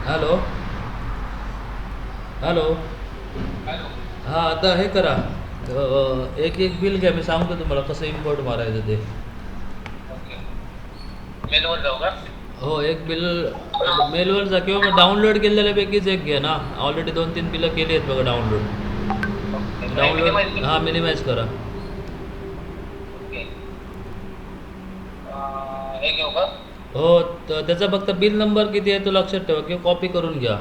Hello. Hello. Hello. हां, आता हे करा. एक एक बिल घ्या, मी सांगतो तुम्हाला कसं इम्पोर्ट मारायचं ते. ओके. मेलवर जाऊ का? हो, एक बिल मेलवर जा किंवा मग डाउनलोड केलेल्यापैकीच एक घ्या ना. ऑलरेडी 2-3 बिलं केली आहेत बघा ओके. डाउनलोड. मग हे मिनिमाइज डाउनलोड हां, करतो. मिनिमाइज करा. ओके. हे घेऊ का? हो, त्याचा फक्त बिल नंबर किती आहे तो लक्षात ठेवा किंवा कॉपी करून घ्या.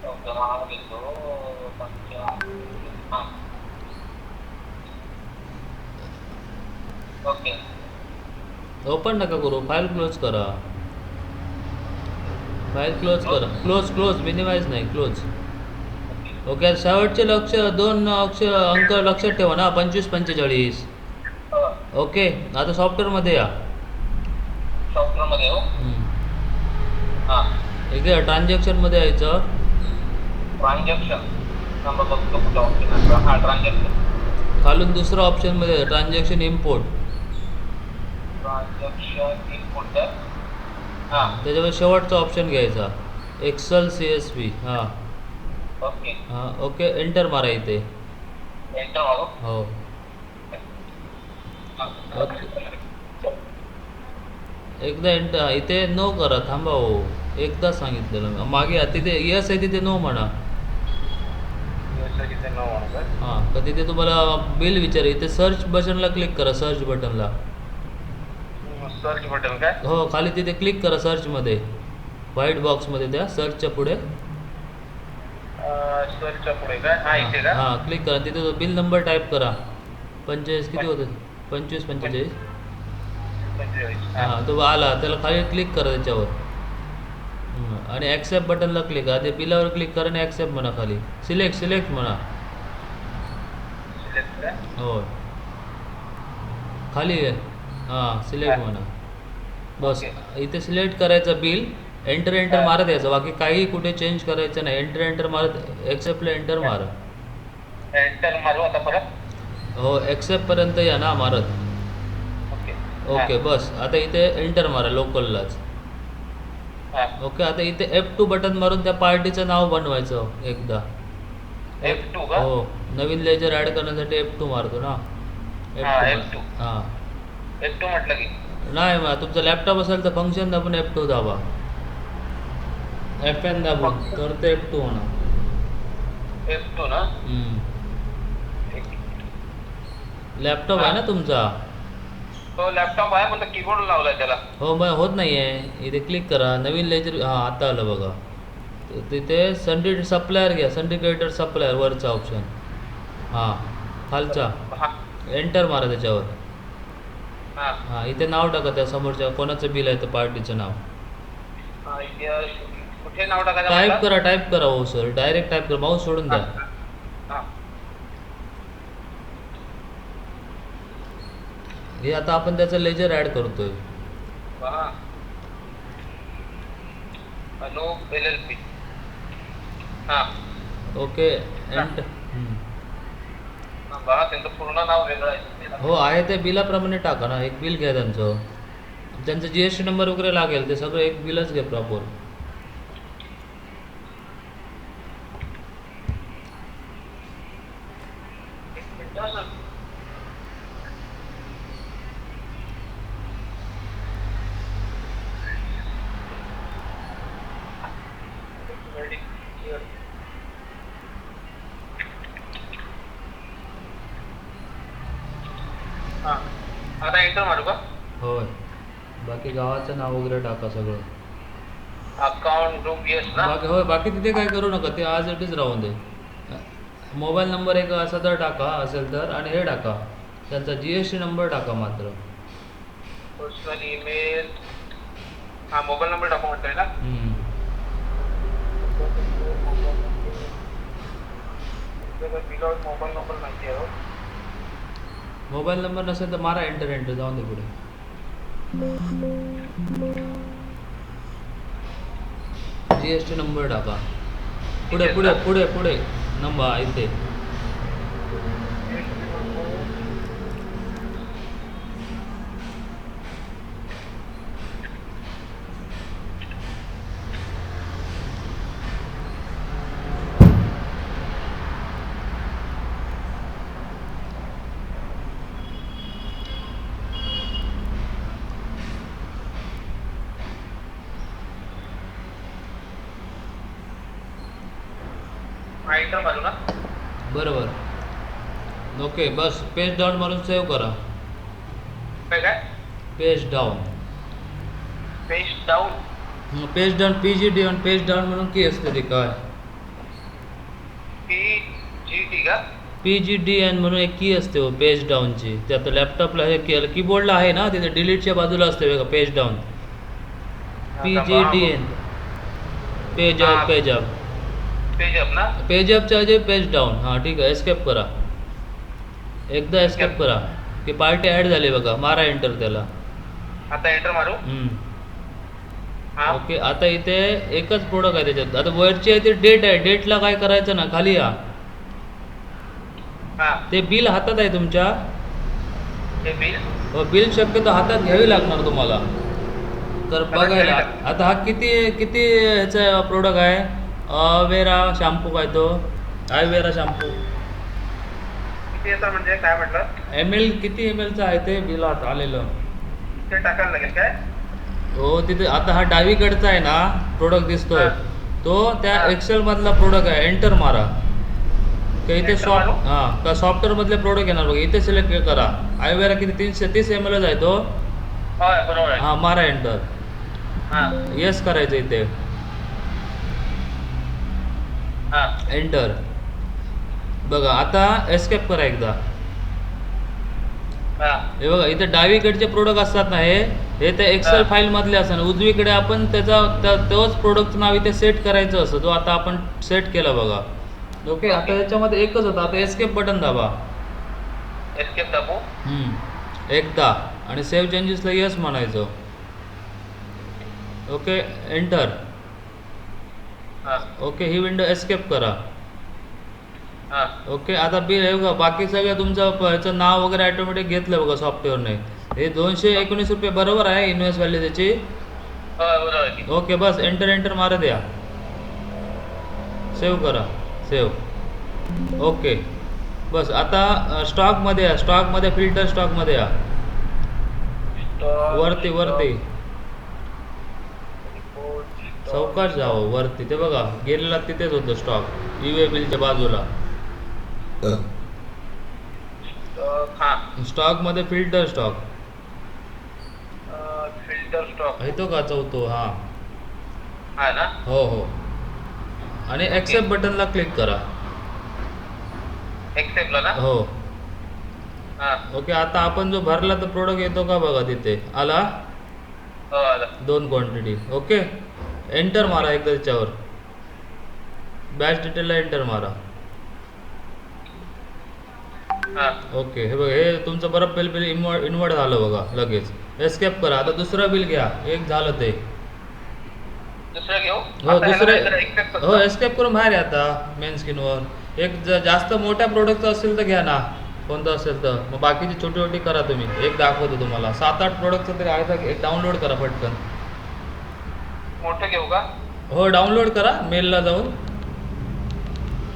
ओके. हा घेतो. हां. ओके. ओपन नका करू, फाईल क्लोज करा. File close close? करा. क्लोज क्लोज, मिनिमाइज नाही, क्लोज. ओके. ओके. शेवटचे दोन अंक लक्षात ठेवा ना, 25-45. हां. ओके. आता सॉफ्टवेअरमध्ये या. सॉफ्टवेअरमध्ये हो. हम्म. हां. इथे ट्रान्झॅक्शनमध्ये यायचं. ट्रान्झॅक्शन. नंबर बघतो कुठं ऑप्शन आहे. हां, ट्रान्झॅक्शन. खालून दुसरं ऑप्शनमध्ये ट्रान्झॅक्शन इम्पोर्ट. ट्रान्झॅक्शन इनपुट तर हां. त्याच्यावर शेवटचा ऑप्शन घ्यायचा, एक्सेल CSV. हां. ओके. हां, ओके. एंटर मारा इथे. एंटर मारू. हो. हां. ओके. एकदा एंटर इथे नो करा, थांबा हो. एकदा सांगितलेलं मागे तिथे यस आहे तिथे नो म्हणा. तिथे न म्हणू का? हां, तर तिथे तुम्हाला बिल विचारेल. इथे सर्च बटनला क्लिक करा, सर्च बटनला. सर्च बटन काय? हो, खाली तिथे क्लिक करा सर्चमध्ये, व्हाईट बॉक्समध्ये त्या सर्चच्या पुढे. सर्चच्या पुढे काय? हां, इथे का? हां, क्लिक करा. तिथे तो बिल नंबर टाईप करा. 45 किती होतं? 25-45. 45. हां, तो आला. त्याला खाली क्लिक करा त्याच्यावर. आणि ॲक्सेप्ट बटनला क्लिक करा. ते बिलावर क्लिक करा आणि ॲक्सेप्ट म्हणा खाली. सिलेक्ट म्हणा. सिलेक्ट काय? हो, खाली आहे. हां, सिलेक्ट म्हणा. बस. इथे सिलेक्ट करायचं बिल. एंटर मारत यायचं. बाकी काही कुठे चेंज करायचं नाही. एंटर मारत ॲक्सेप्टला एंटर मारा. एंटर मारू आता परत. हो, ॲक्सेप्टपर्यंत या ना मारत. ओके. ओके, बस. आता इथे एंटर मारा लोकललाच. हां. ओके. आता इथे F2 बटन मारून त्या पार्टीचं नाव बनवायचं एकदा. F2 का? हो, नवीन लेजर ॲड करण्यासाठी F2 मारतो ना. हां, F2. F2. हां. F2 म्हटलं की. नाही, मग तुमचा लॅपटॉप असेल तर फंक्शन दाबून F2 दाबा. FN दाबून तर ते F2 होणार. F2 ना? लॅपटॉप आहे ना तुमचा? तो लॅपटॉप आहे पण कीबोर्ड लावलाय त्याला. हो, मग होत नाही आहे. इथे क्लिक करा, नवीन लेजर. हां, आता आलं बघा. तिथे सप्लायर घ्या, सिंडिकेटर सप्लायर वरचा ऑप्शन. हां, खालचा. हां. एंटर मारा त्याच्यावर. हां. हां, इथे नाव टाका त्या समोरच्या कोणाचं बिल आहे तर पार्टीचं नाव. इथे कुठे नाव टाकायचं म्हटलं? टाईप करा. हो सर, डायरेक्ट टाईप करा, माऊस सोडून द्या. हां. हे आता आपण त्याचं लेजर ॲड करतोय. हां. अनूप LLP. हां. ओके. बघा त्यांचं पूर्ण नाव वेगळं आहे. हो, आहे ते बिलाप्रमाणे टाका ना. एक बिल घ्या त्यांचं. त्यांचं GST नंबर वगैरे लागेल, ते सगळं एक बिलच घ्या प्रॉपर. हां. आता एंटर मारू का? होय. बाकी गावाचं नाव वगैरे टाका सगळं. अकाउंट ग्रुप येस ना? बाकी तिथे काय करू नका, ते आज इथेच राहून दे. मोबाईल नंबर एक असा तर टाका असेल तर, आणि हे टाका त्यांचा GST नंबर टाका मात्र. Personal email. हां, मोबाईल नंबर टाकू म्हणतोय ना? बिलावर मोबाईल नंबर माहिती आहे हो. मोबाईल नंबर नसेल तर मारा एंटर जाऊन दे पुढे. GST नंबर टाका. पुढे नंबर इथे. एंटर मारू ना. बरोबर. ओके बस पेज डाऊन मारून सेव्ह करा. काय page down. Page down. Page down PG down page down म्हणून की असते ते काय PGT का? PGDN म्हणून एक की असते हो पेज डाऊनची. ते आता लॅपटॉपला हे कीबोर्डला आहे ना तिथे डिलीटच्या बाजूला असते बघा page down. PGDN page up page up page up ना. पेज अपच्या ऐवजी पेज डाऊन. हां ठीक आहे एस्केप करा. एकदा एस्केप करा की पार्टी ॲड झाली बघा. मारा एंटर त्याला. आता एंटर मारू. ओके आता इथे एकच प्रोडक्ट आहे त्याच्यात. आता वरची आहे ती डेट आहे. डेटला काय करायचं ना खाली या. ते बिल हातात आहे तुमच्या. हे बिल. हो बिल शक्यतो हातात घ्यावी लागणार तुम्हाला. तर बघायला आता हा किती किती ह्याचा प्रोडक्ट आहे. अवेरा शॅम्पू काय तो आयवेरा शॅम्पू. किती येतं म्हणजे काय म्हटलं. ML किती ML चा आहे ते बिल आता आलेलं. ते टाकायला लागेल काय. हो तिथे आता हा डावीकडचा आहे ना प्रोडक्ट दिसतोय तो त्या एक्सेल मधला प्रोडक्ट आहे. एंटर मारा का इथे का सॉफ्टवेअर मधले प्रोडक्ट येणार बघा. इथे सिलेक्ट करा. आयवेरा किती 330 ml आहे तो. बरोबर आहे. हां मारा एंटर. येस करायचं इथे. एंटर. बघा आता एस्केप करा एकदा. हे बघा इथे डावीकडचे प्रोडक्ट असतात ना हे त्या एक्सेल फाईल मधले असतात. उजवीकडे आपण तोच प्रोडक्टचं नाव इथे सेट करायचं असतं. तो आता आपण सेट केला बघा. ओके आता याच्यामध्ये एकच होता. आता एस्केप बटन दाबा. एस्केप दाबू. एकदा आणि सेव्ह चेंजेसला यस म्हणायचं. Okay enter. ओके ही विंडो एस्केप करा. ओके आता बिल हे बघा बाकी सगळं तुमचं ह्याचं नाव वगैरे ऑटोमॅटिक घेतलं बघा सॉफ्टवेअरने. हे 219 रुपये बरोबर आहे इन्व्हेस्ट व्हॅल्यू त्याची. ओके बस एंटर एंटर मारा द्या. सेव्ह करा. सेव्ह. ओके बस आता स्टॉकमध्ये या. स्टॉकमध्ये फिल्टर स्टॉकमध्ये या. वरती वरती सावकाश जावं वरती. ते बघा गेलेला तिथेच होतं स्टॉक UA बिलच्या बाजूला. स्टॉक मध्ये फिल्टर स्टॉक. फिल्टर स्टॉक येतो का चौथो. हा ना. हो हो आणि एक्सेप्ट बटनला क्लिक करा. एक्सेप्टला ना. हो ओके आता आपण जो भरला तो प्रोडक्ट येतो का बघा तिथे आला. 2 क्वांटिटी. ओके एंटर मारा एकदा त्याच्यावर. बॅच डिटेलला एंटर मारा. ओके हे बघा हे तुमचं बरं बिल इन्व्हर्ट झालं बघा लगेच. एस्केप करा. आता दुसरं बिल घ्या. एक झालं ते. दुसरं घेऊ. हो दुसरे हो एस्केप करून बाहेर आता मेन स्क्रीनवर. एक जास्त मोठ्या प्रोडक्टचं असेल तर घ्या ना कोणतं असेल तर. मग बाकीची छोटी छोटी करा तुम्ही. एक दाखवतो तुम्हाला 7-8 प्रोडक्टचं तरी आहे तर एक डाउनलोड करा पटकन. मोठं घेऊ का. हो डाउनलोड करा मेलला जाऊन.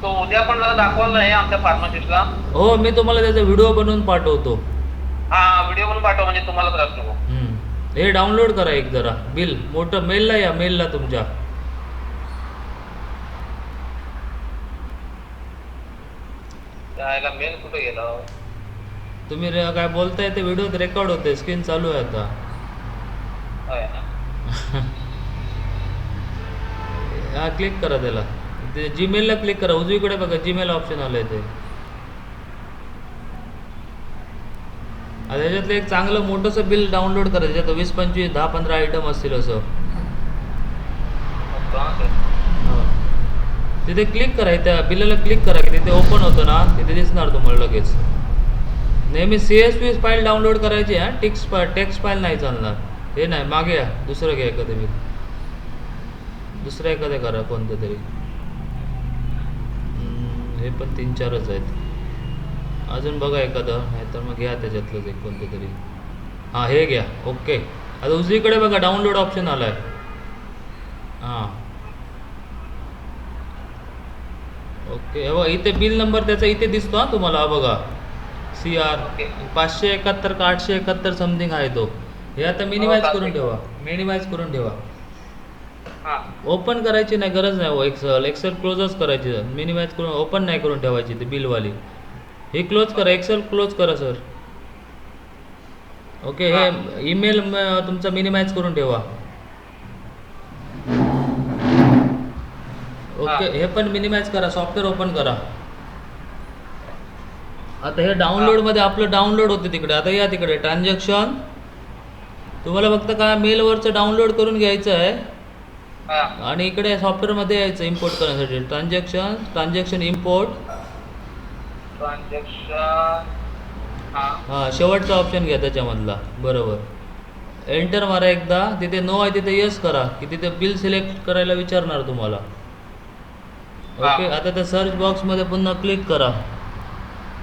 तो उद्या पण दाखवलं आहे आमच्या फार्मासिस्टला. हो मी तुम्हाला त्याचा व्हिडिओ बनवून पाठवतो. व्हिडिओ बनवून पाठव म्हणजे तुम्हाला त्रास नको. हे डाउनलोड करा एक जरा बिल मोठं. मेलला या मेलला तुमच्या. त्याला मेल कुठे गेला. तुम्ही काय बोलताय ते व्हिडिओ रेकॉर्ड होते. स्क्रीन चालू आहे आता. हा क्लिक करा त्याला. ते जीमेलला क्लिक करा. उजवीकडे बघा जीमेल ऑप्शन आलंय ते. आता त्याच्यातलं एक चांगलं मोठंसं बिल डाउनलोड करा. त्याच्यात 20, 25, 10, 15 आयटम असतील असं. तिथे क्लिक करा. त्या बिलाला क्लिक करा की तिथे ओपन होतं ना तिथे दिसणार तुम्हाला लगेच. नेहमी CSV फाईल डाउनलोड करायची. टेक्स्ट फाईल नाही चालणार. हे नाही मागे या. दुसरं घ्या एखादं बिल. दुसरं एखादं करा कोणतं तरी. हे पण 3-4च आहेत. अजून बघा एखादं नाहीतर मग घ्या त्याच्यातलंच एक कोणतं तरी. हे घ्या. ओके आता उजवीकडे बघा डाउनलोड ऑप्शन आला आहे. ओके हे बघा इथे बिल नंबर त्याचा इथे दिसतो तुम्हाला. बघा CR 571 का 871 समथिंग आहे तो. हे आता मिनिमाइज करून ठेवा. मिनिमाइज करून ठेवा. हां ओपन करायची नाही गरज नाही हो एक्सेल क्लोजच करायची मिनिमाइज करून ओपन नाही करून ठेवायची ती बिलवाली हे क्लोज करा एक्सेल क्लोज करा सर ओके हे ईमेल तुमचा मिनिमाइज करून ठेवा ओके हे पण मिनिमाइज करा सॉफ्टवेअर ओपन करा आता हे डाउनलोडमध्ये आपलं डाउनलोड होते तिकडे आता या तिकडे ट्रान्झॅक्शन तुम्हाला फक्त काय मेलवरचं डाउनलोड करून घ्यायचं आहे हां आणि इकडे सॉफ्टवेअरमध्ये यायचं इम्पोर्ट करण्यासाठी ट्रान्झॅक्शन इम्पोर्ट ट्रान्झॅक्शन हां शेवटचा ऑप्शन घ्या त्याच्यामधला बरोबर एंटर मारा एकदा तिथे नो आहे तिथे यस करा की तिथे बिल सिलेक्ट करायला विचारणार तुम्हाला ओके आता त्या सर्च बॉक्समध्ये पुन्हा क्लिक करा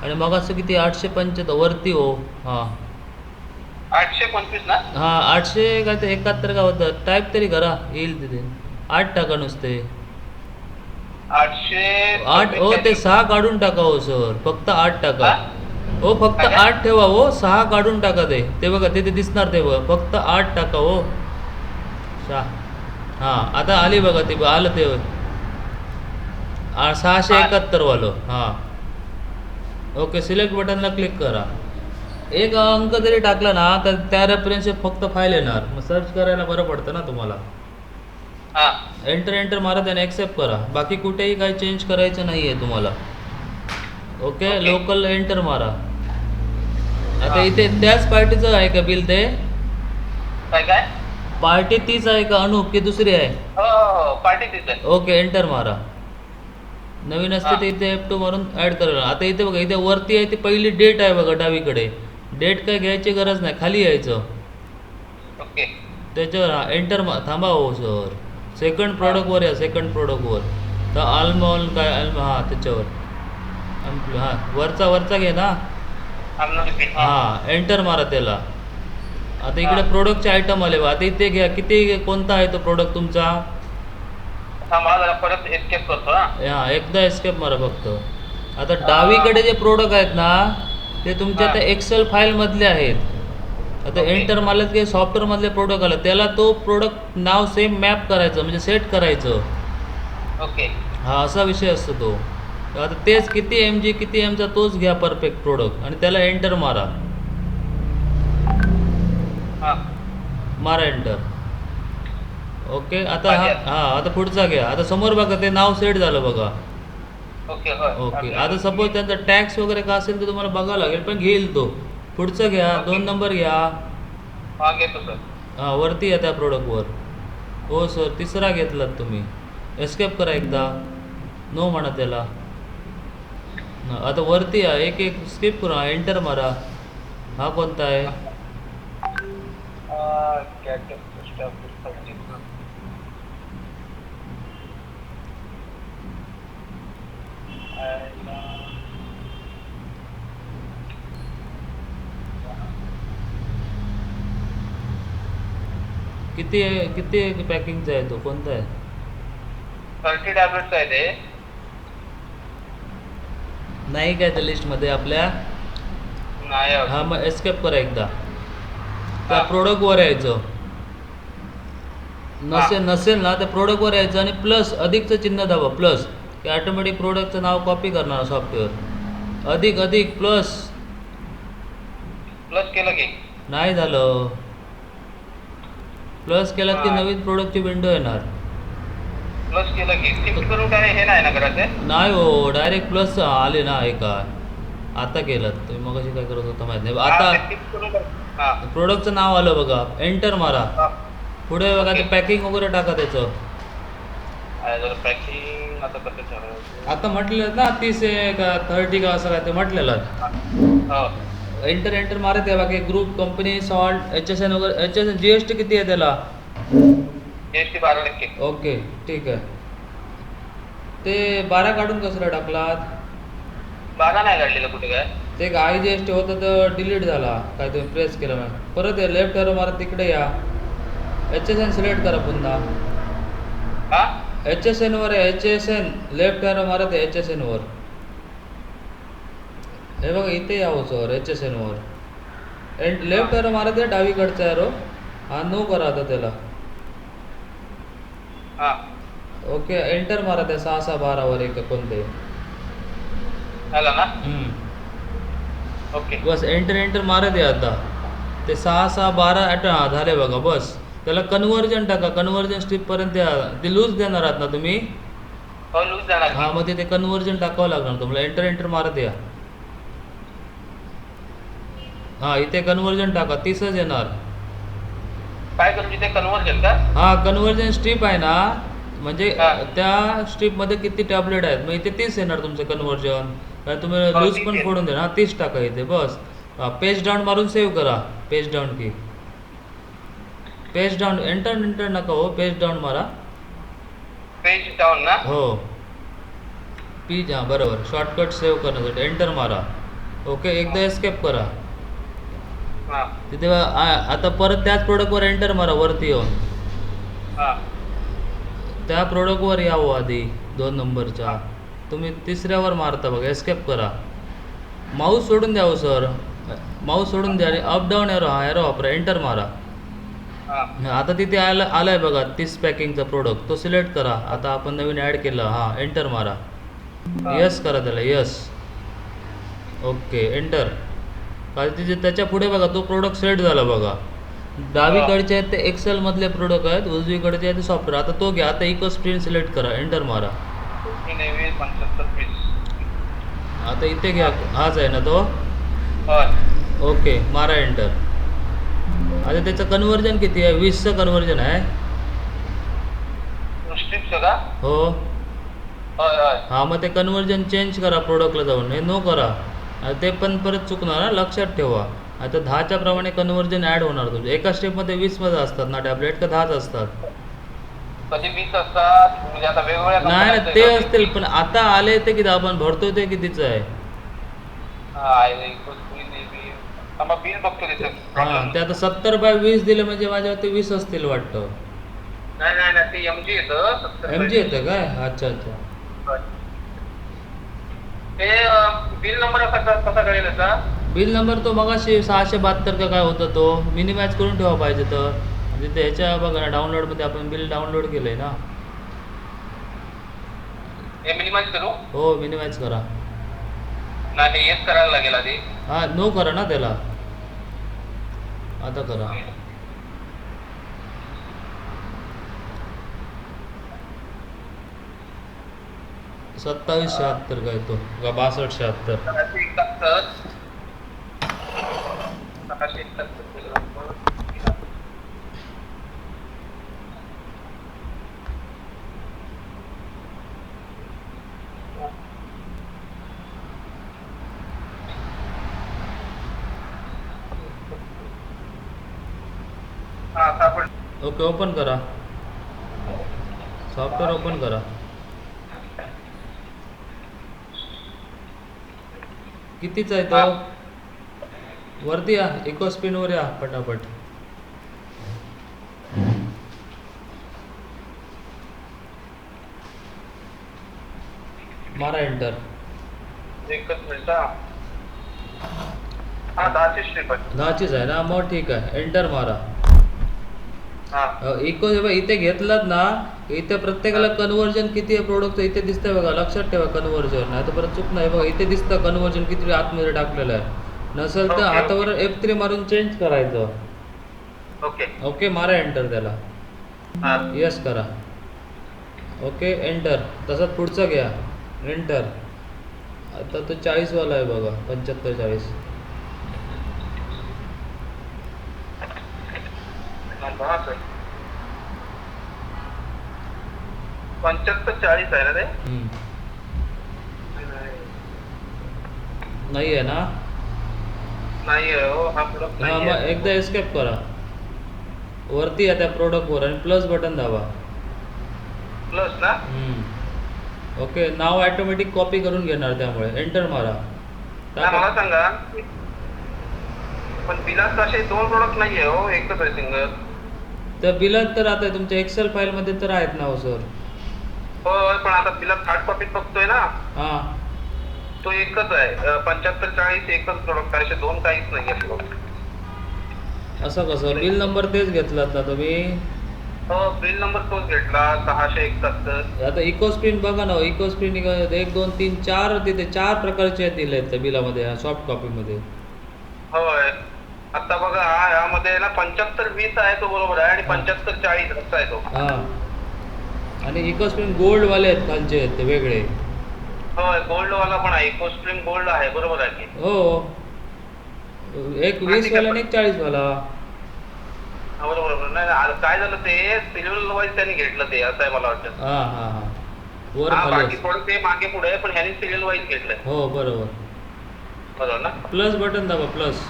आणि मग असं किती 875 वरती हो हां 825 ना हां 800 काय ते 71 का होतं टाईप तरी करा येईल तिथे 8 टाका नुसते 8 हो ते 6 काढून टाका हो सर फक्त 8 टाका हो फक्त 8 ठेवा हो 6 काढून टाका ते बघा तिथे दिसणार ते बघा फक्त 8 टाका हो 6 हां आता आली बघा ते आलं ते 671 वालं हां ओके सिलेक्ट बटनला क्लिक करा एक अंक जरी टाकला ना तर त्या रेफरन्सचे फक्त फाईल येणार मग सर्च करायला बरं पडतं ना तुम्हाला हां एंटर मारा त्याने ॲक्सेप्ट करा बाकी कुठेही काही चेंज करायचं नाही आहे तुम्हाला ओके लोकल एंटर मारा आता इथे त्याच पार्टीचं आहे का बिल ते काय पार्टी तीच आहे का अनूप की दुसरी आहे हो पार्टी तीच आहे ओके एंटर मारा नवीन असते ते इथे F2 मारून ॲड करा आता इथे बघा इथे वरती आहे ती पहिली डेट आहे बघा डावीकडे डेट काय घ्यायची गरज नाही खाली यायचं ओके त्याच्यावर एंटर थांबा हो सर सेकंड प्रोडक्टवर या सेकंड प्रोडक्टवर तर आल्मॉल काय हां त्याच्यावर हां वरचा घे ना हां एंटर मारा त्याला आता इकडे प्रोडक्टचे आयटम आले बा आता इथे घ्या किती कोणता आहे तो प्रोडक्ट तुमचा परत एस्केप करतो हां एकदा एस्केप मारा फक्त आता डावीकडे जे प्रोडक्ट आहेत ना ते तुमच्या त्या एक्सेल फाईलमधले आहेत आता एंटर मारलं की सॉफ्टवेअरमधले प्रोडक्ट आलं त्याला तो प्रोडक्ट नाव सेम मॅप करायचं म्हणजे सेट करायचं ओके हा असा विषय असतो तो तर आता तेच किती MG किती Mचा तोच घ्या परफेक्ट प्रोडक्ट आणि त्याला एंटर मारा मारा एंटर ओके आता हां आता पुढचा घ्या आता समोर बघा ते नाव सेट झालं बघा ओके आता सपोज त्यांचा टॅक्स वगैरे का असेल तर तुम्हाला बघावं लागेल पण घेईल तो पुढचं घ्या 2 नंबर घ्या हां वरती या त्या प्रोडक्टवर हो सर तिसरा घेतलात तुम्ही एस्केप करा एकदा नो म्हणा त्याला आता वरती या एक स्किप करा एंटर मारा हा कोणता आहे किती पॅकिंगचा आहे तो कोणता आहे 30 टॅब्लेट्स आहे ते नाही काय त्या लिस्टमध्ये आपल्या नाही हां मग एस्केप करा एकदा त्या प्रोडक्टवर यायचं नसेल ना त्या प्रोडक्टवर यायचं आणि प्लस अधिकचं चिन्ह दाबा प्लस की ऑटोमॅटिक प्रोडक्टचं नाव कॉपी करणार सॉफ्टवेअर अधिक प्लस केलं की नाही झालं प्लस केलात की नवीन प्रोडक्टची विंडो येणार प्लस केलं की शिफ्ट करून काय हे नाही ना करायचं नाही हो डायरेक्ट प्लस आले ना ऐका आता केलं तुम्ही मग काय करत होता माहित नाही आता प्रोडक्टचं नाव आलं बघा एंटर मारा पुढे बघा ते पॅकिंग वगैरे टाका त्याचं पॅकिंग आता कसं आता म्हटलं ना 30 का 30 का असं काय ते म्हटलेलं एंटर मारत आहे बाकी ग्रुप कंपनी सॉल्ट HSN वगैरे HSN GST किती आहे त्याला GST 12%. ओके ठीक आहे ते 12 काढून कसं टाकलात 12 नाही काढलेलं कुठे काय ते IGST होतं तर डिलीट झाला काय तुम्ही प्रेस केलं ना परत लेफ्ट एरो मारत तिकडे या HSN सिलेक्ट करा पुन्हा HSN वर आहे HSN लेफ्ट एरो मारत आहे HSN वर हे बघा इथे यावं सर HSN वर लेफ्ट एरो मारत आहे डावीकडचा एरो हा नो करा आता त्याला हा ओके एंटर मारा त्या 6-6-12 एक कोणते. झालं ना. ओके बस एंटर मारा दे आता. ते 6-6-12 हां झाले बघा. बस त्याला कन्व्हर्जन टाका. कन्व्हर्जन स्ट्रीपपर्यंत ते लूज देणार आहात ना तुम्ही. हो लूज जाणार हां मग ते कन्व्हर्जन टाकावं लागणार तुम्हाला. एंटर मारत या. हां इथे कन्व्हर्जन टाका. 30च येणार. काय करू तिथे कन्व्हर्जन का. हां कन्व्हर्जन स्ट्रीप आहे ना म्हणजे हा. त्या स्ट्रीपमध्ये किती टॅबलेट आहेत मग इथे 30 येणार तुमचं कन्व्हर्जन. कारण तुम्ही हो, लूज 30 पण आहे. फोडून द्या ना. 30 टाका इथे बस. पेज डाऊन मारून सेव्ह करा. पेज डाऊन की पेज डाऊन एंटर नका हो. पेज डाऊन मारा. पेज डाऊन ना. हो पीज हां बरोबर. शॉर्टकट सेव्ह करण्यासाठी एंटर मारा. ओके एकदा एस्केप करा. हा तिथे आता परत त्याच प्रोडक्टवर एंटर मारा. वरती येऊन हा त्या प्रोडक्टवर यावं आधी 2 नंबरच्या. तुम्ही तिसऱ्यावर मारता बघा. एस्केप करा. माऊस सोडून द्या हो सर. माऊस सोडून द्या आणि अप डाऊन एरो हा एरो वापरा. एंटर मारा. हा आता तिथे आलाय बघा 30 पॅकिंगचा प्रोडक्ट. तो सिलेक्ट करा. आता आपण नवीन ॲड केलं. हां एंटर मारा. यस करा त्याला. Yes okay enter. कारण तिथे त्याच्या पुढे बघा तो प्रोडक्ट सिलेक्ट झाला बघा. डावीकडचे आहेत ते एक्सेल मधले प्रोडक्ट आहेत. उजवीकडचे आहेत ते सॉफ्टवेअर. आता तो घ्या. आता इको स्क्रीन सिलेक्ट करा. एंटर मारा. 75 आता इथे घ्या. हाच आहे ना तो. होय ओके मारा एंटर. आता त्याचं कन्व्हर्जन किती आहे. 20चं कन्व्हर्जन आहे. स्ट्रिप्स का. हो होय होय हां मग ते कन्व्हर्जन चेंज करा प्रोडक्टला जाऊन. हे नो करा. आता ते पण परत चुकणार ना. लक्षात ठेवा. आता 10च्या प्रमाणे कन्व्हर्जन ॲड होणार तुमचं. एका स्टेपमध्ये 20मध्ये असतात ना टॅबलेट का 10च असतात. कधी 20 असतात म्हणजे आता वेगवेगळ्या नाही कंपन्यांचे ते का? असतील पण आता आले ते किती आपण भरतोय ते कितीचं आहे. हा आहे मग बिल बघतो त्याचं. हां ते आता 70/20 दिलं म्हणजे माझ्या ते 20 असतील वाटतं. नाही नाही नाही ते MG येतं 70 MG येतं काय. अच्छा अच्छा. होय. ते बिल नंबर कसा कळेल याचा. बिल नंबर तो मगाशी 672 का काय होता तो. मिनिमाइज करून ठेवा पाहिजे तर. म्हणजे ते ह्याच्या बघा ना डाउनलोडमध्ये आपण बिल डाउनलोड केलं आहे ना. हे मिनिमाइज करू. हो मिनिमाइज करा. नाही ते येस करायला लागेल आधी. हां नो करा ना त्याला. आता करा. सत्तावीस 76 काय तो का 62-76. 671 हा सापड. ओके ओपन करा. सॉफ्टवेअर ओपन करा. कितीचा आहे तो. वरती या. इको स्पिनवर या पटापट. मारा एंटर. एकच मिनिट हा. हा 10ची स्ट्रीप आहे. 10चीच आहे ना मग ठीक आहे. एंटर मारा. हा इको इथे घेतलात ना. इथे प्रत्येकाला कन्व्हर्जन किती आहे प्रोडक्ट इथे दिसतंय बघा. लक्षात ठेवा कन्व्हर्जन. नाही तर परत चूक नाही बघा. इथे दिसतं कन्व्हर्जन किती आतमध्ये टाकलेलं आहे. नसेल तर Okay. हातावर F3 मारून चेंज करायचं. ओके ओके मारा एंटर त्याला. हा यस करा. Okay enter. तसंच पुढचं घ्या. एंटर. आता तो 40 वाला आहे बघा. 75-40. हा सर 75-40 आहे ना ते. नाही आहे ना. नाही आहे हो हा प्रोडक्ट हां नाही मग आहे. एकदा एस्केप करा. वरती या त्या प्रोडक्टवर आणि प्लस बटन दाबा. प्लस ना. ओके नाव ऑटोमॅटिक कॉपी करून घेणार त्यामुळे. एंटर मारा. ना मला सांगा पण बिलात असे 2 प्रोडक्ट नाही आहे हो. एकच आहे सिंगल. तर बिलात तर आता तुमच्या एक्सेल फाईलमध्ये तर आहेत ना हो सर. हो पण आता बिलात हार्ड कॉपीत बघतोय ना. हां तो एकच आहे. 75-40 एकच प्रोडक्ट आहे. असे 2 काहीच नाही आहे. असं कसं. बिल नंबर तेच घेतलात ना तुम्ही. हो, बिल नंबर तोच घेतला 671. आता इको स्क्रीन बघा ना, इको स्क्रीन 1 2 3 4 तिथे 4 प्रकारचे दिलेत त्या बिलामध्ये, सॉफ्ट कॉपीमध्ये. होय. आता बघा यामध्ये ना 75-20 आहे तो बरोबर आहे आणि हा. 75-40 असा आहे तो. हा, आणि इको स्क्रीन गोल्डवाले आहेत, खालचे आहेत ते वेगळे. होय, गोल्ड वाला पण आहे. इको स्ट्रीम गोल्ड आहे, बरोबर आहे की. हो, एक 20 वाला आणि एक 40 वाला. हा, बरोबर बरोबर. नाही नाही, काय झालं ते सिल्वर वाईज त्यांनी घेतलं ते, असं आहे मला वाटतं. हा हा हा, वर हा, खाली बाकी असतं. थोडं ते मागे पुढे आहे, पण ह्याने सिरियल वाईज घेतलंय. हो बरोबर. बरोबर ना. प्लस बटन दाबा, प्लस.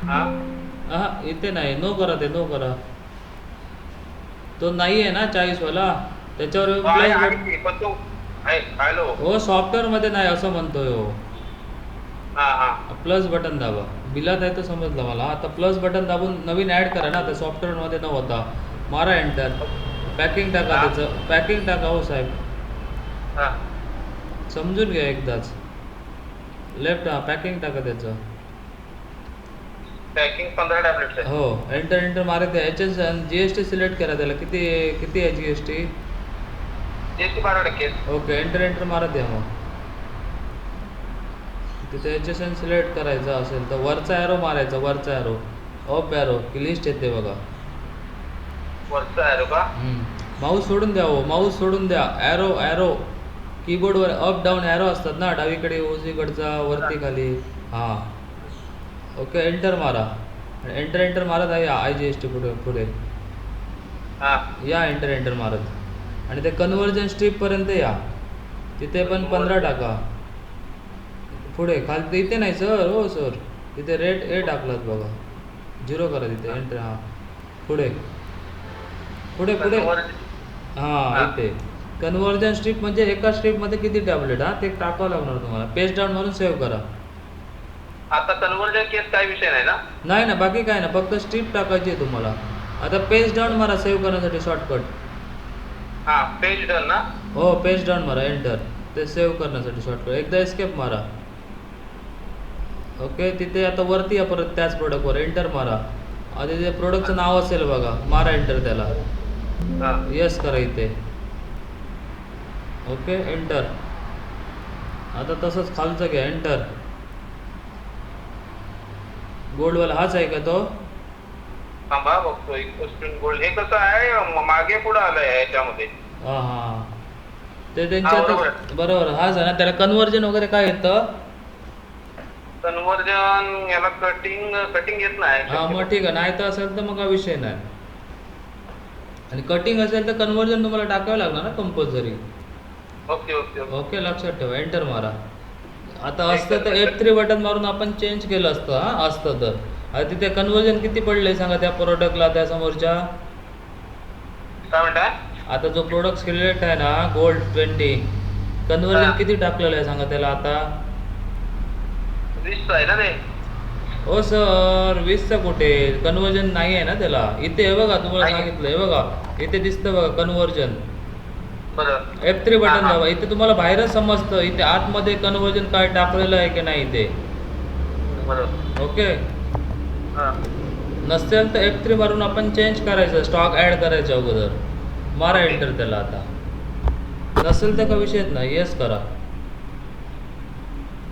हा, हा, इथे नाही, नो करा, ते नो करा. तो नाही आहे ना 40 वाला, त्याच्यावर आहे प्लस आहे बटन. की, पण तो आहे. हॅलो. हो, सॉफ्टवेअर मध्ये नाही असं म्हणतोय हो. हा हा प्लस बटन दाबा. बिलात आहे तर समजलं मला. आता प्लस बटन दाबून नवीन ॲड करा ना, आता सॉफ्टवेअर मध्ये न होता. मारा एंटर. पॅकिंग टाका, हा. त्याचं पॅकिंग टाका हो साहेब. हा. समजून घ्या एकदाच. लेफ्ट, हा, पॅकिंग टाका त्याचं. पॅकिंग 15 टॅब्लेट्स आहे. हो, एंटर एंटर मारा. त्या एच GST सिलेक्ट करा त्याला. किती किती आहे GST? GST 12%. Okay, enter enter मारा द्या मग. तिथे HSN सिलेक्ट करायचं असेल तर वरचा ॲरो मारायचा, वरचा ॲरो, अप ॲरो की लिस्ट येते बघा. वरचा आहे का? माऊस सोडून द्या हो, माऊस सोडून द्या. ॲरो ॲरो कीबोर्डवर अप डाऊन ॲरो असतात ना, डावीकडे उजवीकडचा, वरती खाली. हां, ओके, एंटर मारा. एंटर एंटर मारत आहे या IGST पुढे पुढे हा. या, एंटर एंटर मारत. आणि ते कन्व्हर्जन स्ट्रीपपर्यंत या. तिथे पण 15 टाका. पुढे खाली इथे नाही सर, हो सर, तिथे रेट ए टाकलात बघा, 0 करा तिथे, एंटर. हां, पुढे पुढे पुढे. हां, इथे कन्व्हर्जन स्ट्रीप म्हणजे एका स्ट्रीपमध्ये किती टॅबलेट, हां ते टाकावं लागणार तुम्हाला. पेज डाऊन मारून सेव्ह करा. आता कन्व्हर्जन केस काही विषय नाही ना? नाही ना, बाकी काय ना, फक्त स्ट्रीप टाकायची आहे तुम्हाला. आता पेज डाऊन मारा सेव्ह करण्यासाठी शॉर्टकट. हा, पेज डन ना. हो, पेज डाऊन मारा, एंटर. ते सेव्ह करण्यासाठी शॉर्टकट. एकदा एस्केप मारा. ओके, तिथे आता वरती या परत त्याच प्रोडक्टवर एंटर मारा. आधी ते प्रोडक्टचं नाव असेल बघा, मारा एंटर त्याला. हा. यस करा इथे. Okay, enter. आता तसंच खालचं घ्या, एंटर. गोल्डवाला हाच आहे का तो? थांबा बघतो. इको स्ट्रीम गोल्ड हे कसं आहे, मागे पुढे आलंय याच्यामध्ये. हां हां, ते हा, त्यांच्या बरोबर. बरोबर. हाच आहे ना, त्याला कन्व्हर्जन वगैरे काय येतं? कन्व्हर्जन याला कटिंग येत नाही. हां, मग ठीक आहे. नाही तर असेल तर मग हा विषय नाही. आणि कटिंग असेल तर कन्व्हर्जन तुम्हाला टाकावं लागणार ना compulsory. Okay okay okay. Okay, लक्षात ठेवा, एंटर मारा. आता असतं तर F3 बटन मारून आपण चेंज केलं असतं. हां, असतं तर. आता तिथे कन्व्हर्जन किती पडले सांगा त्या प्रोडक्टला, त्या समोरच्या. काय म्हणताय? आता जो प्रोडक्ट सिलेक्ट आहे ना, गोल्ड 20, कन्व्हर्जन हा. किती टाकलेलं आहे सांगा त्याला आता. 20 आहे ना ते. हो सर, 20चं कुठे कन्व्हर्जन नाही आहे ना त्याला. इथे आहे बघा, तुम्हाला नाही. सांगितलं आहे बघा, इथे दिसतं बघा कन्व्हर्जन. बरं. F3 हा, बटन हा. दाबा. इथे तुम्हाला बाहेरच समजतं इथे आतमध्ये कन्व्हर्जन काय टाकलेलं आहे की नाही इथे. बरं. ओके, हा. नसेल तर F3 मारून आपण चेंज करायचं, स्टॉक ॲड करायच्या अगोदर. मारा ओके. एंटर त्याला आता. नसेल तर का विषयच नाही, येस करा.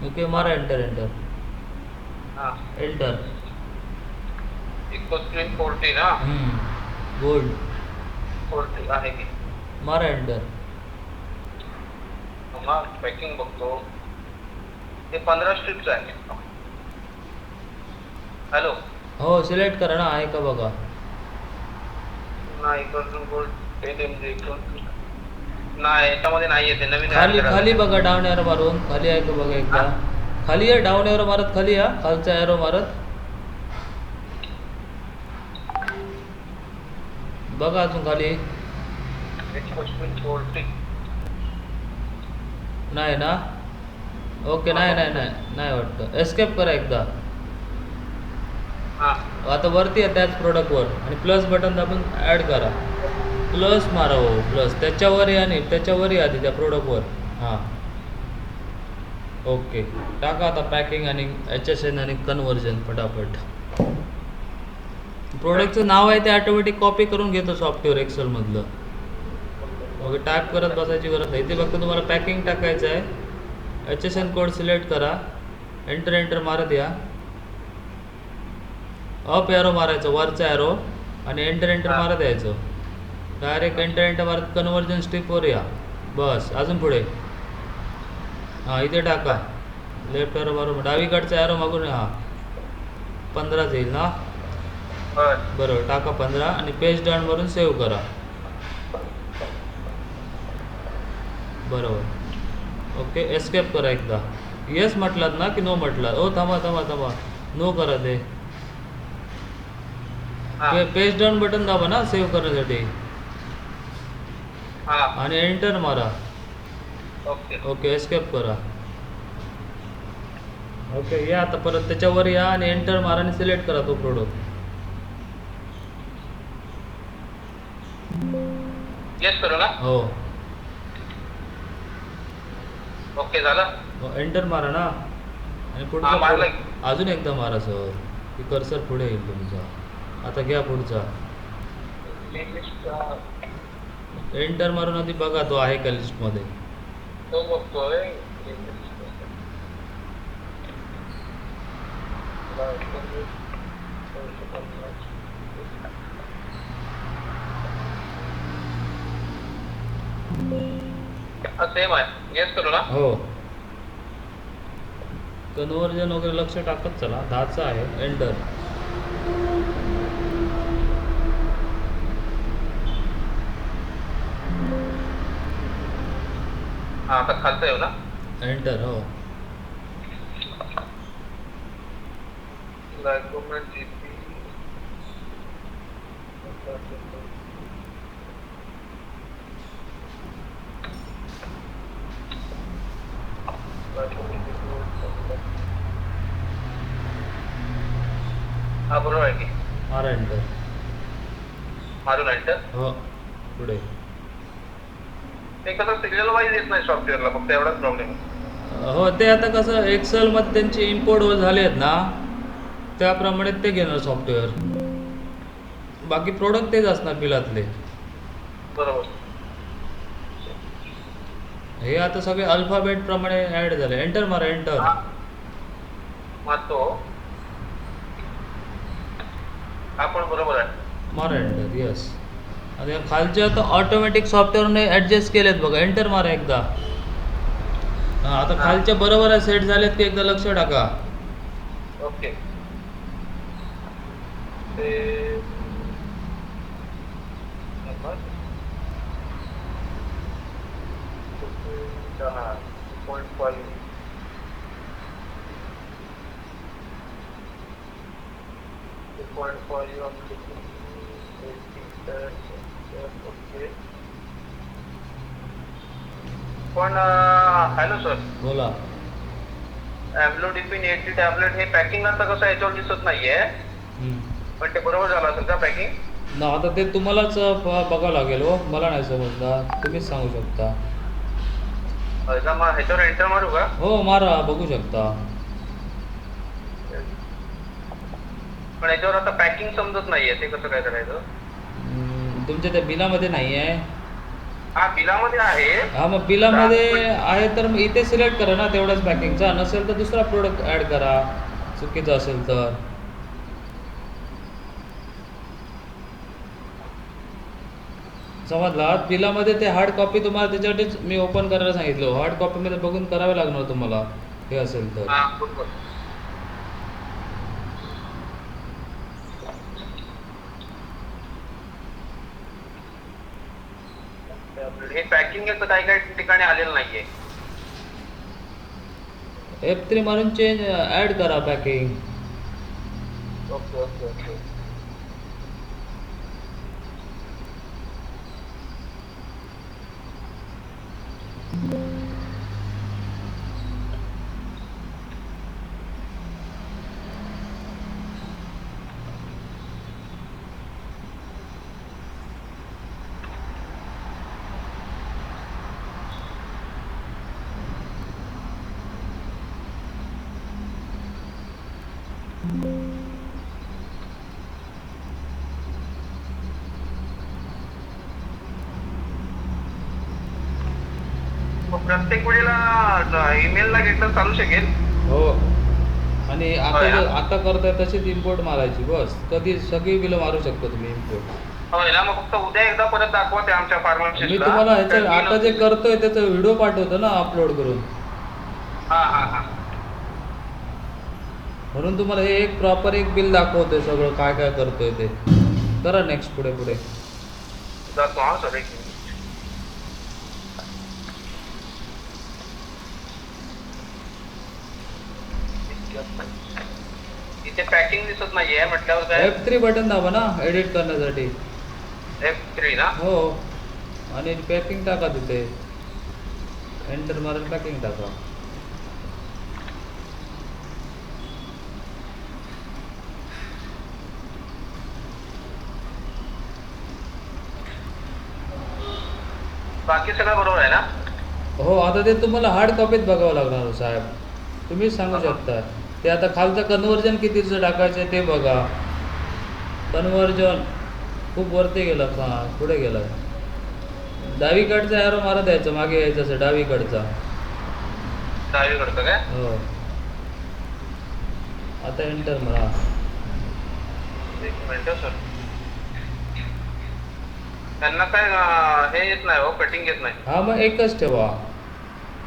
ओके, मारा एंटर एंटर हा. एंटर. इको स्ट्रीम 40 ना. गोल्ड 40 आहे की. मारा एंटर. पॅकिंग बघतो. हे 15 स्ट्रिप्स आहे. हॅलो. हो, सिलेक्ट करा ना, आहे का बघा. नाही, इकडून गोल्ड नाही, याच्यामध्ये नाही येते. नवीन खाली add करा. खाली बघा, डाऊन एरो मारून खाली आहे का बघा एकदा. खाली आहे, डाऊन एरो मारत खाली या, खालचा एरो मारत बघा अजून खाली. Eco stream 40. नाही ना. ओके, नाही नाही नाही नाही वाटतं. एस्केप करा एकदा. हा. आता वरती आहे त्याच प्रोडक्टवर आणि प्लस बटन दाबून ॲड करा. प्लस मारा हो, प्लस त्याच्यावर या, आणि त्याच्यावर या आधी त्या प्रोडक्टवर. हां, ओके, टाका आता पॅकिंग आणि HSN आणि कन्व्हर्जन फटाफट. प्रोडक्टचं नाव आहे ते ऑटोमॅटिक कॉपी करून घेतो सॉफ्टवेअर एक्सेलमधलं. ओके, टाईप करत बसायची गरज नाही. इथे फक्त तुम्हाला पॅकिंग टाकायचं आहे. HSN कोड सिलेक्ट करा, एंटर मारत या. अप ॲरो मारायचं, वरचा ॲरो, आणि एंटर मारत यायचं. डायरेक्ट एंटर मारत कन्वर्जन स्ट्रिपवर या. बस, अजून पुढे. हां, इथे टाका लेफ्ट ॲरो मारून डावीकडचा ॲरो मागून. हां, 15 येईल ना. बरोबर, टाका 15 आणि पेज डाऊन वरून सेव्ह करा. बरोबर. ओके, एस्केप करा एकदा. येस म्हटलात ना की नो म्हटलात? ओ थांबा, नो करा ते. पेज डाऊन बटन दाबा ना सेव्ह करण्यासाठी, आणि एंटर मारा. ओके, एस्केप करा. ओके, या आता परत त्याच्यावर या आणि एंटर मारा आणि सिलेक्ट करा तो प्रोडक्ट. येस करू ना? हो. ओके, झालं. एंटर मारा ना, आणि पुढचा अजून एकदा मारा सर, की कर्सर पुढे येईल तुमचा. आता घ्या पुढचा. एंटर मारून आधी बघा तो आहे का लिस्टमध्ये. तो बघतोय. सेम आहे. येस करू ना? हो. कन्वर्जन वगैरे लक्ष टाकत चला. 10चा आहे. एंटर. आता खालचं येऊ ना? एंटर. हो. हा, बरोबर आहे की. मारा एंटर. मारून एंटर. हो, पुढे. ते कसं सिरियल वाईज येत नाही सॉफ्टवेअरला, फक्त एवढाच प्रॉब्लेम आहे. हो, ते आता कसं एक्सेलमध्ये त्यांचे इम्पोर्ट झाले आहेत ना, त्याप्रमाणे ते घेणार सॉफ्टवेअर. बाकी प्रोडक्ट तेच असणार बिलातले. बरोबर. हे आता सगळे अल्फाबेट प्रमाणे ऍड झाले. एंटर मारा. एंटर मारतो. आपण बरोबर आहे. मारा एंटर. येस. आणि खालचे आता ऑटोमॅटिक सॉफ्टवेअरने ॲडजस्ट केलेत बघा. एंटर मारा एकदा. हां, आता खालच्या बरोबर आहे सेट झालेत की एकदा लक्ष टाका. ओके. ते 2.5. पण हॅलो सर, बोला. ॲम्लोडिपिन 80 टॅबलेट हे पॅकिंग आता कसं याच्यावर दिसत नाहीये, पण ते बरोबर झालं असेल का पॅकिंग? ना, आता ते तुम्हालाच बघावं लागेल. हो, मला नाही समजणार, तुम्हीच सांगू शकता. मग ह्याच्यावर एंटर मारू का? हो, मारा, बघू शकता. पण याच्यावर आता पॅकिंग समजत नाहीये, ते कसं काय करायचं? तुमच्या त्या बिलामध्ये नाही आहे. हा, बिलामध्ये आहे. हा, मग बिलामध्ये आहे तर मग इथे सिलेक्ट करा ना तेवढाच पॅकिंगचा. नसेल तर दुसरा प्रोडक्ट ॲड करा, चुकीचं असेल तर. समजला? बिलामध्ये ते हार्ड कॉपी तुम्हाला त्याच्यासाठीच मी ओपन करायला सांगितलं. हार्ड कॉपीमध्ये बघून करावे लागणार तुम्हाला हे असेल तर. हे पॅकिंग आहे तर काही ठिकाणी आलेलं नाहीये. F3 मारून चेंज ॲड करा पॅकिंग. Okay okay okay. प्रत्येक वेळेला ईमेलला घेतलं चालू शकेल? हो. आणि होय ना? आता करताय तशीच इम्पोर्ट मारायची बस. कधी सगळी बिलं मारू शकता तुम्ही इम्पोर्ट. होय ना, मग फक्त उद्या एकदा परत दाखवा ते आमच्या मी फार्मसिस्टला. तुम्हाला ह्याच्या तर आता जे करतोय त्याचा व्हिडिओ पाठवतो ना अपलोड करून. हा. म्हणून तुम्हाला हे एक प्रॉपर एक बिल दाखवतोय सगळं काय काय करतोय ते. करा नेक्स्ट पुढे. जातो हा सर, एक मिनिट. इथे पॅकिंग दिसत नाहीये म्हटल्यावर काय? F3 बटन दाबा ना एडिट करण्यासाठी. F3 ना? हो. आणि पॅकिंग टाका तिथे. एंटर मारून पॅकिंग टाका. बाकी सगळं बरोबर आहे ना? हो, आता ते तुम्हाला हार्ड कॉपीत बघावं लागणार हो साहेब. तुम्हीच सांगू शकता. ते आता खालचं कन्व्हर्जन कितीचं टाकायचं ते बघा. कन्व्हर्जन खूप वरती गेलं. हां, पुढे गेलं. डावीकडचा ॲरो मारा द्यायचं, मागे यायचं असं डावीकडचा. डावीकडचं काय? हो. आता एंटर मारा. एक मिनिट सर. त्यांना काय हे येत नाही हो, कटिंग येत नाही. हा, मग एकच ठेवा.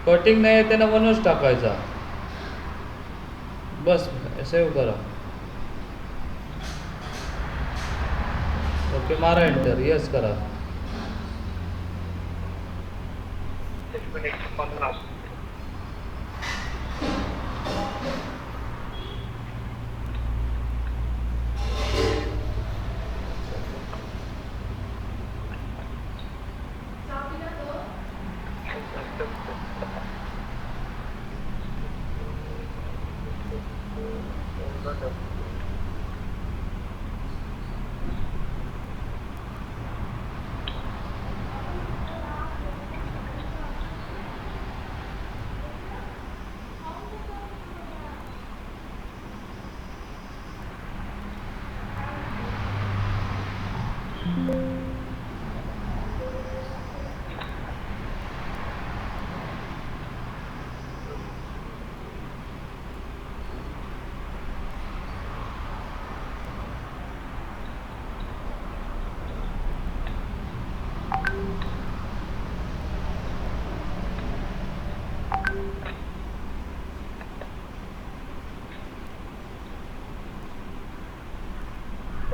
कटिंग नाही आहे त्यानं म्हणूनच टाकायचा. बस सेव्ह करा. ओके, मारा एंटर. येस करा. एक मिनिट, 50.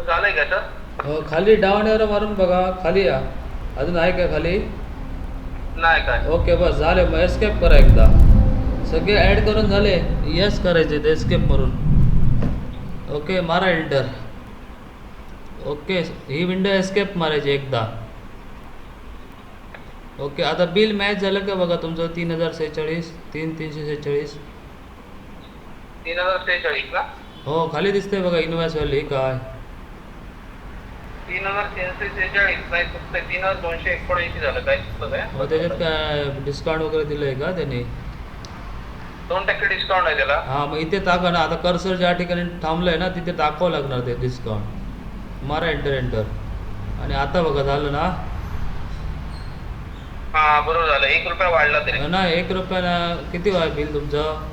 झालंय का सर? हो, खाली डाऊन एरो मारून बघा. खाली या. अजून आहे का खाली? नाही काय? ओके, बस झाले. मग एस्केप करा एकदा. सगळे ॲड करून झाले. यस करायचे ते एस्केप मारून. ओके, मारा एंटर. ओके, ही विंडो एस्केप मारायची एकदा. ओके, आता बिल मॅच झालं का बघा तुमचं. 3046, 3346. 3046 ना? हो, खाली दिसतंय बघा इनवॉइस व्हॅल्यू काय. 3346 नाही, फक्त 3279 झालं. काय चुकलं काय? मग त्याच्यात काय डिस्काउंट वगैरे दिलंय का त्याने? 2% डिस्काउंट आहे त्याला. हां, मग इथे टाका ना. आता कर्सर ज्या ठिकाणी थांबलंय ना तिथे टाकावं लागणार ते डिस्काउंट. मारा एंटर. आणि आता बघा झालं ना. हा, बरोबर झालं. 1 रुपया वाढला तरी. नाही, 1 रुपयाला किती बिल तुमचं?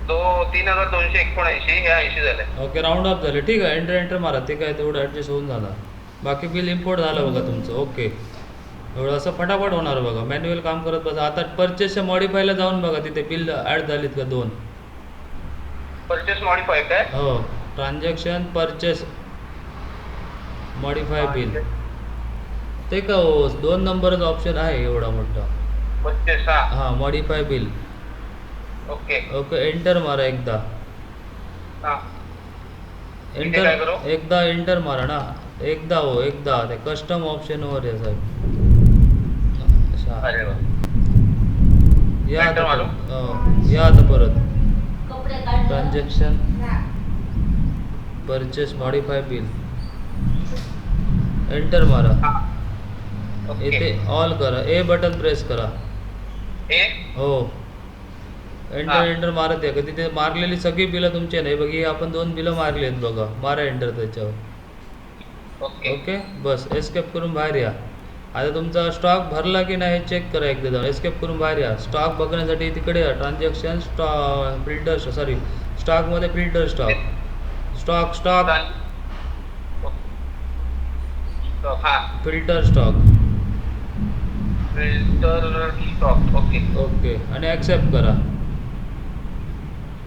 तो 3279 हे 80 झाले. ओके, राऊंड ऑफ झाले. ठीक आहे, एंटर मारा. ते काय तेवढं ॲडजस्ट होऊन जाणार. बाकी बिल इम्पोर्ट झालं बघा तुमचं. ओके, एवढं असं फटाफट होणार बघा. मॅन्युअल काम करत बसा. आता परचेसच्या मॉडिफायला जाऊन बघा तिथे बिल ॲड झालीत का 2. परचेस मॉडिफाय काय? हो, ट्रान्झॅक्शन परचेस मॉडिफाय बिल. ते का हो 2 नंबरचा ऑप्शन आहे एवढा मोठा. परचेस. हां, मॉडिफाय बिल. ओके. एंटर मारा एकदा. हा. इथे काय करू? एकदा एंटर मारा ना. एकदा ते कस्टम ऑप्शनवर आहे साहेब. अरे वा. या Enter मारू? या आता परत. Transaction purchase modify bill. Enter मारा. हा. ओके. इथे ऑल करा. ए बटन प्रेस करा. हे हो, एंटर मारत आहे का तिथे मारलेली सगळी बिलं तुमची नाही बघ. ही आपण 2 बिलं मारली आहेत बघा. मारा एंटर त्याच्यावर. ओके. ओके, बस एस्केप करून बाहेर या. आता तुमचा स्टॉक भरला की नाही हे चेक करा एकदा जाऊन एस्केप करून बाहेर या. स्टॉक बघण्यासाठी तिकडे या. ट्रान्झॅक्शन फिल्टर सॉरी स्टॉकमध्ये फिल्टर स्टॉक स्टॉक हा filter stock. Filter stock. Okay okay आणि ॲक्सेप्ट करा.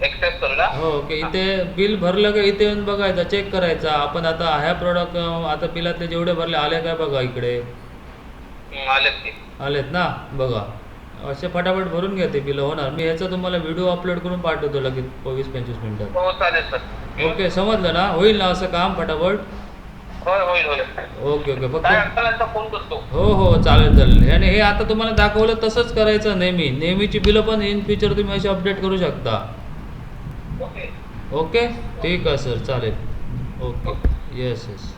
एक्सेप्ट करू ना. हो ओके. इथे बिल भरलं का इथे येऊन बघायचं चेक करायचा आपण आता ह्या प्रोडक्ट आता बिलातले जेवढे भरले आले काय बघा इकडे आलेत ते. आलेत ना बघा. असे फटाफट भरून घ्या ते बिल होणार. मी ह्याचा तुम्हाला व्हिडिओ अपलोड करून पाठवतो लगेच 20-25 मिनिटात. हो चालेल सर. ओके समजलं ना. होईल ना असं काम फटाफट. होय होईल होईल. ओके ओके फक्त काय अडचण फोन करतो. हो हो चालेल चालेल. आणि हे आता तुम्हाला दाखवलं तसंच करायचं नेहमीची बिलं पण इन फ्युचर तुम्ही अशी अपडेट करू शकता. ओके ओके ठीक आहे सर चालेल. Okay yes yes.